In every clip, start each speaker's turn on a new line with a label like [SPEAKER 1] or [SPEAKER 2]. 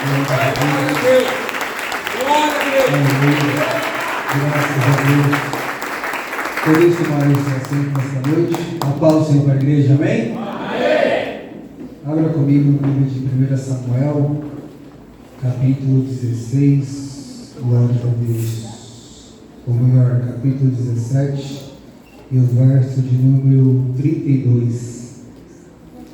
[SPEAKER 1] Glória a Deus. Glória a Deus.
[SPEAKER 2] Graças a Deus. Podemos tomar esse assento nesta noite. A paz do Senhor para a igreja, amém? Amém. Abra comigo no livro de 1 Samuel, capítulo 16. Glória a Deus. Ou melhor, capítulo 17 e o verso de número 32.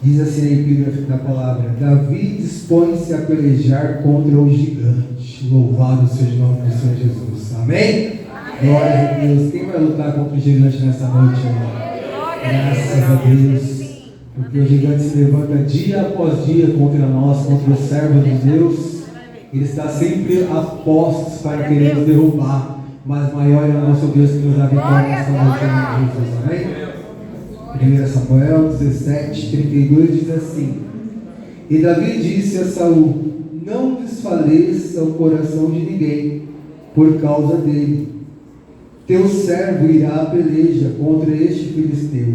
[SPEAKER 2] Diz assim a epígrafe da palavra: Davi dispõe-se a pelejar contra o gigante. Louvado seja o nome do Senhor Jesus. Amém? Glória a Deus. Quem vai lutar contra o gigante nessa noite? Graças a Deus. Porque o gigante se levanta dia após dia contra nós, contra os servos de Deus. Ele está sempre a postos para querer nos derrubar. Mas maior é o nosso Deus que nos dá vitória nessa noite, em nome de Jesus. Amém? 1 Samuel 17, 32 diz assim: E Davi disse a Saul: Não desfaleça o coração de ninguém por causa dele. Teu servo irá à peleja contra este filisteu.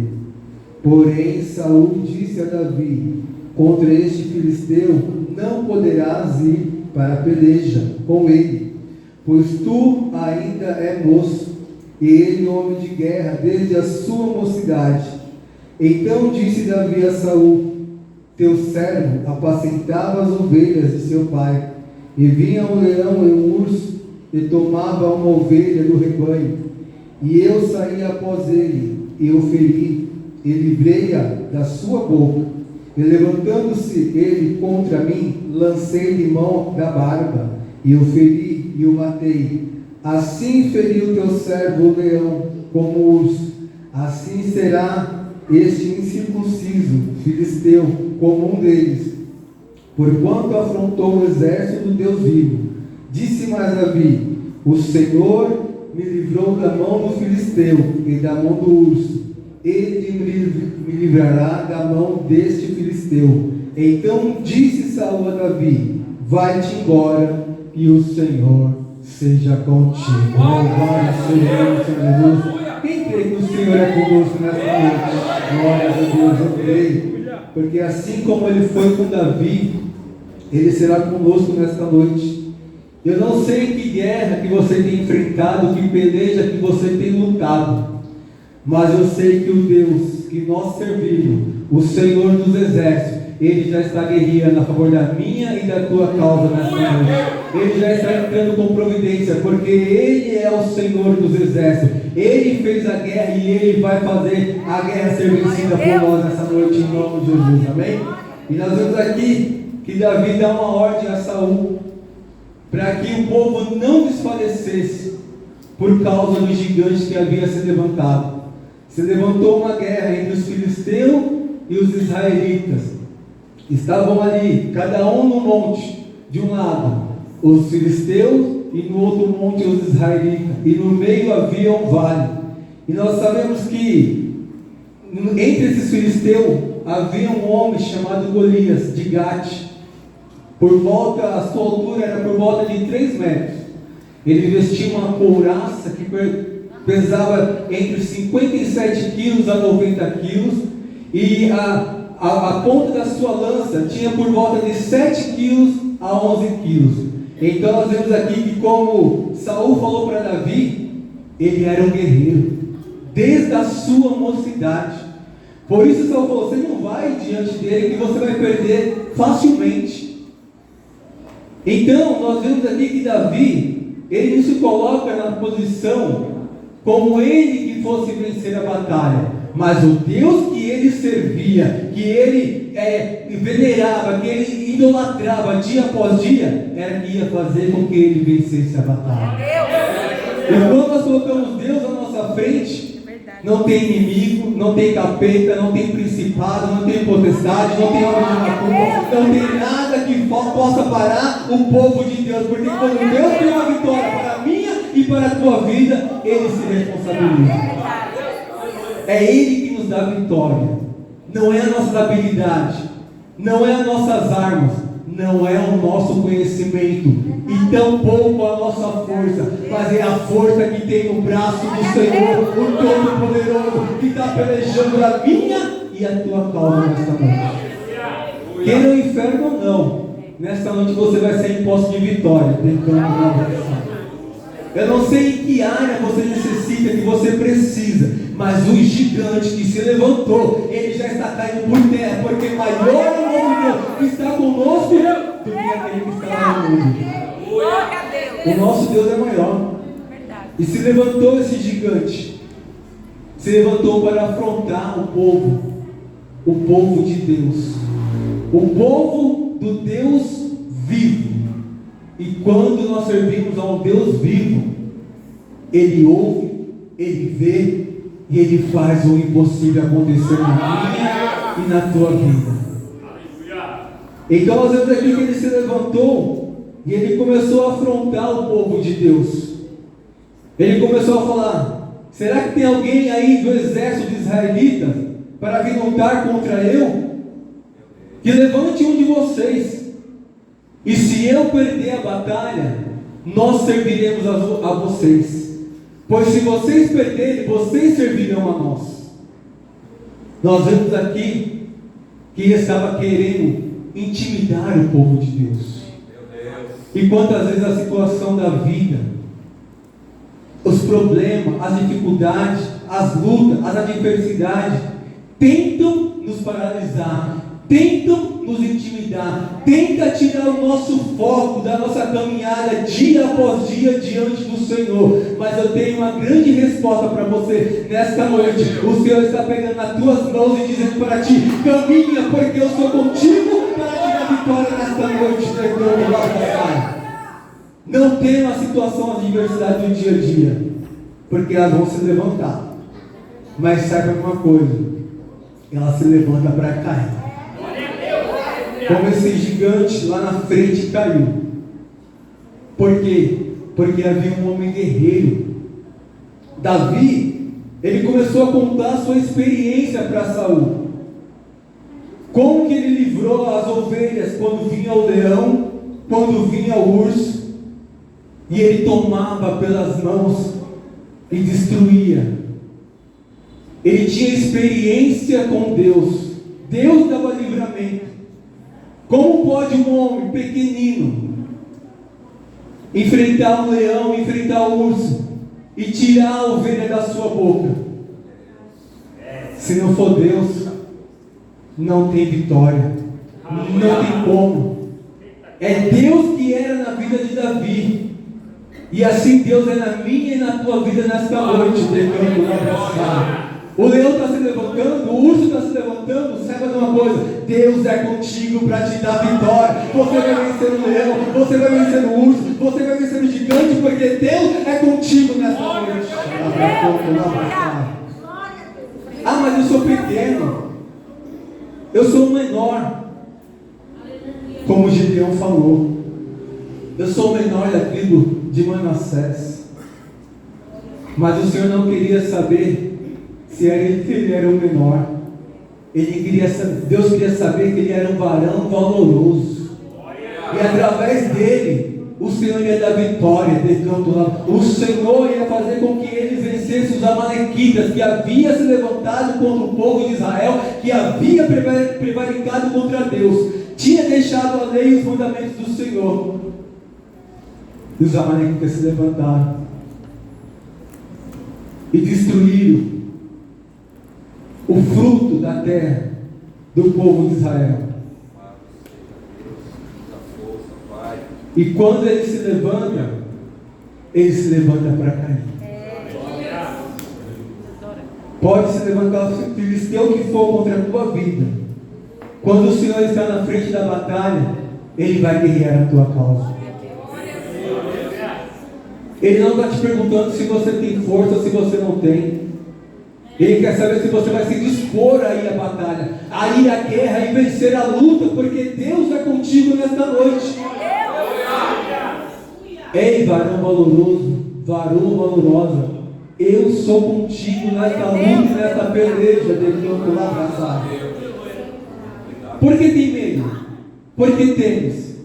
[SPEAKER 2] Porém Saul disse a Davi: Contra este filisteu não poderás ir para a peleja com ele, pois tu ainda é moço, e ele homem de guerra desde a sua mocidade. Então disse Davi a Saul: Teu servo apacentava as ovelhas de seu pai, e vinha um leão e um urso, e tomava uma ovelha do rebanho, e eu saí após ele, e o feri, e livrei-a da sua boca, e levantando-se ele contra mim, lancei-lhe mão da barba, e o feri, e o matei. Assim feriu teu servo o leão como o urso, assim será este incircunciso filisteu como um deles, porquanto afrontou o exército do Deus vivo. Disse mais Davi: O Senhor me livrou da mão do filisteu e da mão do urso, ele me livrará da mão deste filisteu. Então disse Saul a Davi: Vai-te embora, e o Senhor seja contigo. Louvado seja o Senhor Jesus. Quem crê que o Senhor é conosco nesta noite? Glória a Deus, eu creio. Porque assim como ele foi com Davi, ele será conosco nesta noite. Eu não sei que guerra que você tem enfrentado, que peleja que você tem lutado, mas eu sei que o Deus que nós servimos, o Senhor dos exércitos, Ele já está guerreando a favor da minha e da tua causa nesta noite. Ele já está entrando com providência, porque Ele é o Senhor dos exércitos. Ele fez a guerra e Ele vai fazer a guerra ser vencida por nós nessa noite, em nome de Jesus, amém? E nós vemos aqui que Davi dá uma ordem a Saul, para que o povo não desfalecesse por causa do gigante que havia se levantado. Se levantou uma guerra entre os filisteus e os israelitas. Estavam ali, cada um no monte, de um lado os filisteus e no outro monte os israelitas, e no meio havia um vale. E nós sabemos que entre esses filisteus havia um homem chamado Golias, de Gate. Por volta, a sua altura era por volta de 3 metros. Ele vestia uma couraça que pesava entre 57 quilos a 90 quilos, e a ponta da sua lança tinha por volta de 7 quilos a 11 quilos. Então nós vemos aqui que, como Saul falou para Davi, ele era um guerreiro desde a sua mocidade. Por isso Saul falou: você não vai diante dele, que você vai perder facilmente. Então nós vemos aqui que Davi, ele não se coloca na posição como ele que fosse vencer a batalha, mas o Deus que ele servia, que ele venerava, que ele idolatrava dia após dia, era que ia fazer com que ele vencesse a batalha. E quando nós colocamos Deus à nossa frente, não tem inimigo, não tem capeta, não tem principado, não tem potestade, não tem homem de macumba, não tem nada que possa parar o povo de Deus, porque quando Deus tem uma vitória para a minha e para a tua vida, Ele se responsabiliza. É Ele que nos dá vitória, não é a nossa habilidade, não é as nossas armas, não é o nosso conhecimento, e tampouco a nossa força, mas é a força que tem no braço do Senhor, o Todo-Poderoso, que está pelejando a minha e a tua causa nesta noite. Queira o inferno ou não, nesta noite você vai ser em posse de vitória, declaro na oração. Eu não sei em que área você necessita, que você precisa, mas o gigante que se levantou, ele já está caindo por terra, porque maior é o nome de Deus que está conosco do que aquele que está lá no mundo. O nosso Deus é maior. E se levantou esse gigante, se levantou para afrontar o povo de Deus, o povo do Deus vivo. E quando nós servimos a um Deus vivo, Ele ouve, Ele vê e Ele faz o impossível acontecer na minha e na tua vida. Então nós vemos aqui que Ele se levantou e Ele começou a afrontar o povo de Deus. Ele começou a falar: será que tem alguém aí do exército de israelitas para vir lutar contra eu? Que levante um de vocês. E se eu perder a batalha, nós serviremos a vocês. Pois se vocês perderem, vocês servirão a nós. Nós vemos aqui que ele estava querendo intimidar o povo de Deus. E quantas vezes a situação da vida, os problemas, as dificuldades, as lutas, as adversidades, tentam nos paralisar, tentam nos intimidar, tenta tirar o nosso foco da nossa caminhada dia após dia diante do Senhor. Mas eu tenho uma grande resposta para você nesta noite. O Senhor está pegando nas tuas mãos e dizendo para ti: caminha, porque eu sou contigo para te dar vitória nesta noite. Não tema a situação, a adversidade do dia a dia, porque elas vão se levantar. Mas saiba uma coisa: ela se levanta para cair. Como esse gigante lá na frente caiu. Por quê? Porque havia um homem guerreiro. Davi, ele começou a contar a sua experiência para Saul. Como que ele livrou as ovelhas quando vinha o leão, quando vinha o urso, e ele tomava pelas mãos e destruía. Ele tinha experiência com Deus. Deus dava livramento. Como pode um homem pequenino enfrentar um leão, enfrentar um urso e tirar a ovelha da sua boca? Se não for Deus, não tem vitória, não tem como. É Deus que era na vida de Davi, e assim Deus é na minha e na tua vida nesta noite. O leão está se levantando, o urso está se levantando. Saiba de uma coisa: Deus é contigo para te dar vitória. Você vai vencer o leão, você vai vencer o urso, você vai vencer o gigante, porque Deus é contigo nesta noite. Ah, mas eu sou pequeno, eu sou o menor. Como Gideão falou, eu sou o menor da tribo de Manassés. Mas o Senhor não queria saber se ele era o menor. Deus queria saber que ele era um varão valoroso. E através dele, o Senhor ia dar vitória. O Senhor ia fazer com que eles vencessem os amalequitas, que havia se levantado contra o povo de Israel, que havia prevaricado contra Deus, tinha deixado a lei e os mandamentos do Senhor. E os amalequitas se levantaram e destruíram o fruto da terra do povo de Israel. E quando ele se levanta para cair. Pode se levantar o filisteu que for contra a tua vida. Quando o Senhor está na frente da batalha, Ele vai guerrear a tua causa. Ele não está te perguntando se você tem força ou se você não tem. Ele quer saber se você vai se dispor a ir à batalha, a ir à guerra e vencer a luta, porque Deus é contigo nesta noite. Ei, varão valoroso, varão valorosa, eu sou contigo nesta luta e nesta peleja, declarou lá abraçado. Por que tem medo? Por que temes?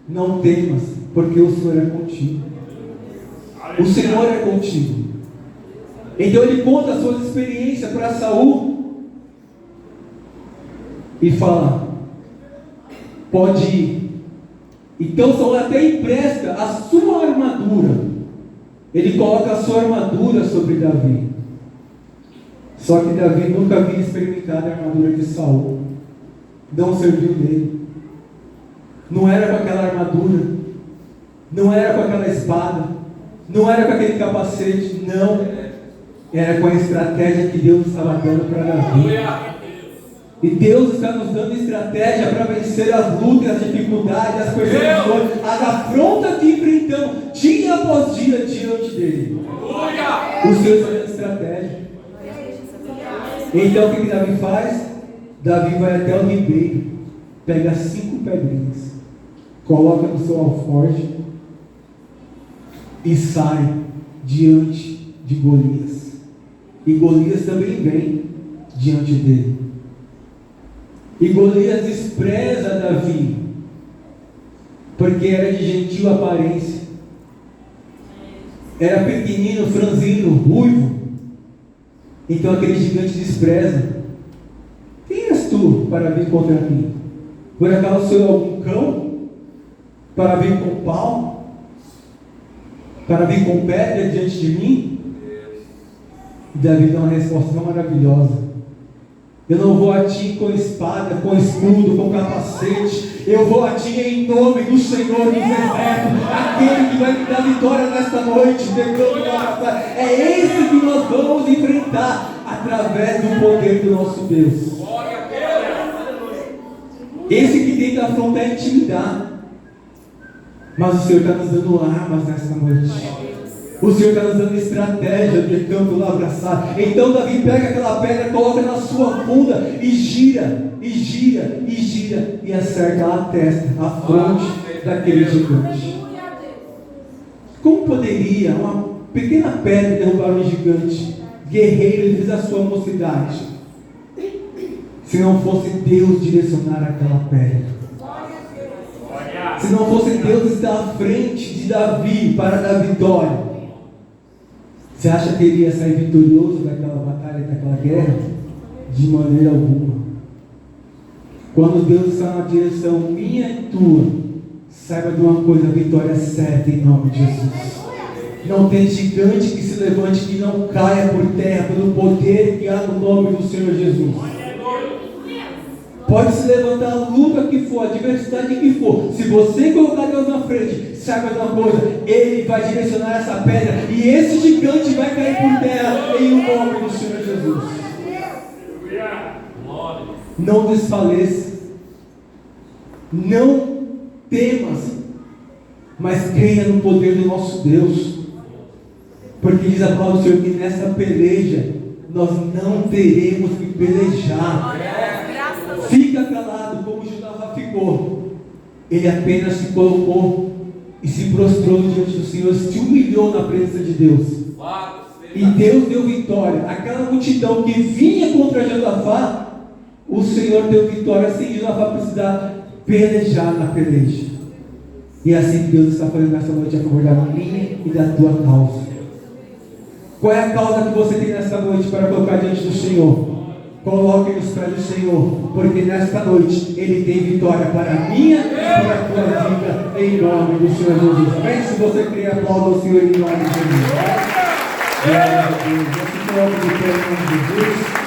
[SPEAKER 2] Não temas, porque o Senhor é contigo. O Senhor é contigo. Então ele conta a sua experiência para Saul e fala: pode ir, Então Saul até empresta a sua armadura. Ele coloca a sua armadura sobre Davi. Só que Davi nunca havia experimentado a armadura de Saul. Não serviu dele. Não era com aquela armadura. Não era com aquela espada. Não era com aquele capacete. Não. Era com a estratégia que Deus estava dando para Davi. E Deus está nos dando estratégia para vencer as lutas, as dificuldades, as perseguições, as afrontas que enfrentamos dia após dia diante dele. O Senhor está dando estratégia. Então o que Davi faz? Davi vai até o ribeiro, pega 5 pedrinhas, coloca no seu alforje e sai diante de Golias. E Golias também vem diante dele. E Golias despreza Davi, porque era de gentil aparência, era pequenino, franzino, ruivo. Então aquele gigante despreza. Quem és tu para vir contra mim? Por acaso sou eu algum cão? Para vir com pau? Para vir com pedra diante de mim? E Davi dá uma resposta tão maravilhosa. Eu não vou a ti com espada, com escudo, com capacete. Eu vou a ti em nome do Senhor dos Exércitos, aquele que vai me dar vitória nesta noite. É esse que nós vamos enfrentar através do poder do nosso Deus. Esse que tenta afrontar e intimidar. Mas o Senhor está nos dando armas nesta noite. O Senhor está nos dando estratégia de campo lá abraçado. Então Davi pega aquela pedra, coloca na sua funda e gira, e gira, e gira, e acerta a testa, a fronte daquele gigante. Como poderia uma pequena pedra derrubar um gigante, guerreiro desde a sua mocidade, se não fosse Deus direcionar aquela pedra? Se não fosse Deus estar à frente de Davi para dar vitória? Você acha que ele ia sair vitorioso daquela batalha, daquela guerra? De maneira alguma. Quando Deus está na direção minha e tua, saiba de uma coisa: a vitória é certa em nome de Jesus. Não tem gigante que se levante, que não caia por terra, pelo poder que há no nome do Senhor Jesus. Pode se levantar a luta que for, a adversidade que for. Se você colocar Deus na frente, saiba de uma coisa: Ele vai direcionar essa pedra e esse gigante vai cair por terra em nome do Senhor Jesus. Não desfaleça, não temas, mas creia no poder do nosso Deus, porque diz a palavra do Senhor que nessa peleja nós não teremos que pelejar. Fica calado como Judá ficou. Ele apenas se colocou e se prostrou diante do Senhor, se humilhou na presença de Deus. E Deus deu vitória. Aquela multidão que vinha contra Josafá, o Senhor deu vitória sem Josafá precisar pelejar na peleja. E é assim que Deus está fazendo nessa noite a favor da minha e da tua causa. Qual é a causa que você tem nessa noite para colocar diante do Senhor? Coloque nos pés do Senhor, porque nesta noite Ele tem vitória para a minha e para a tua vida, em nome do Senhor Jesus. Amém? Se você quer, aplauda o Senhor em nome de Jesus. Glória a Deus. Vamos colocar de pé em nome de Jesus.